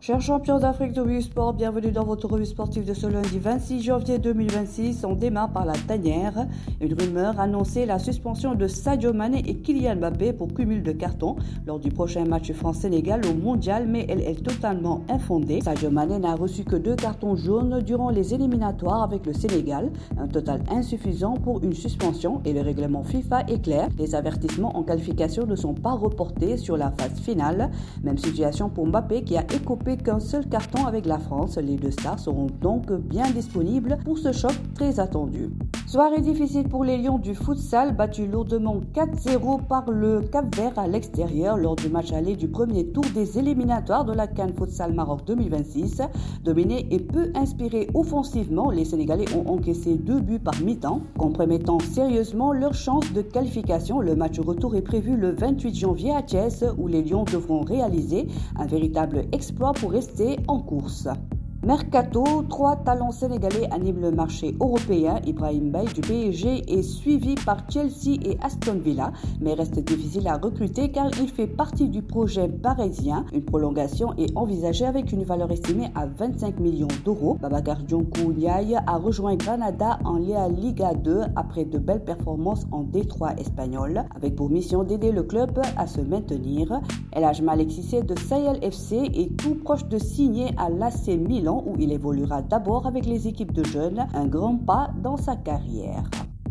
Chers champions d'Afrique de rugby sport, bienvenue dans votre revue sportive de ce lundi 26 janvier 2026. On démarre par la tanière. Une rumeur annonçait la suspension de Sadio Mané et Kylian Mbappé pour cumul de cartons lors du prochain match France-Sénégal au Mondial, mais elle est totalement infondée. Sadio Mané n'a reçu que 2 cartons jaunes durant les éliminatoires avec le Sénégal, un total insuffisant pour une suspension et le règlement FIFA est clair. Les avertissements en qualification ne sont pas reportés sur la phase finale. Même situation pour Mbappé qui a écopé qu'un seul carton avec la France. Les deux stars seront donc bien disponibles pour ce choc très attendu. Soirée difficile pour les Lions du futsal, battus lourdement 4-0 par le Cap-Vert à l'extérieur lors du match aller du premier tour des éliminatoires de la CAN Futsal Maroc 2026. Dominés et peu inspirés offensivement, les Sénégalais ont encaissé 2 buts par mi-temps, compromettant sérieusement leur chance de qualification. Le match retour est prévu le 28 janvier à Thiès où les Lions devront réaliser un véritable exploit pour rester en course. Mercato, 3 talents sénégalais animent le marché européen. Ibrahim Mbaye du PSG est suivi par Chelsea et Aston Villa, mais reste difficile à recruter car il fait partie du projet parisien. Une prolongation est envisagée avec une valeur estimée à 25 millions d'euros. Babacar Dionkou Ndiaye a rejoint Granada en Liga 2 après de belles performances en D3 espagnol, avec pour mission d'aider le club à se maintenir. El Hadj Malick Cissé de Sahel FC est tout proche de signer à l'AC Milan où il évoluera d'abord avec les équipes de jeunes, un grand pas dans sa carrière.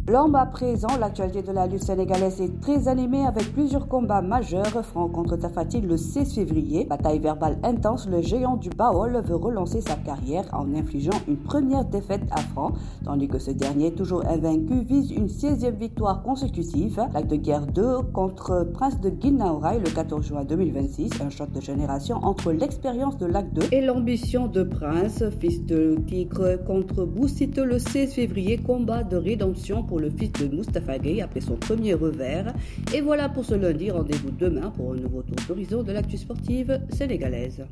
L'homme à présent, l'actualité de la lutte sénégalaise est très animée avec plusieurs combats majeurs. Franc contre Tafati le 16 février. Bataille verbale intense, le géant du Baol veut relancer sa carrière en infligeant une première défaite à Franc, tandis que ce dernier, toujours invaincu, vise une 16e victoire consécutive. L'acte de guerre 2 contre Prince de Guinaouraï le 14 juin 2026. Un choc de génération entre l'expérience de l'acte 2 et l'ambition de Prince, fils de Tigre contre Boussite le 16 février. Combat de rédemption pour le fils de Moustapha Gueye après son premier revers. Et voilà pour ce lundi, rendez-vous demain pour un nouveau tour d'horizon de l'actu sportive sénégalaise.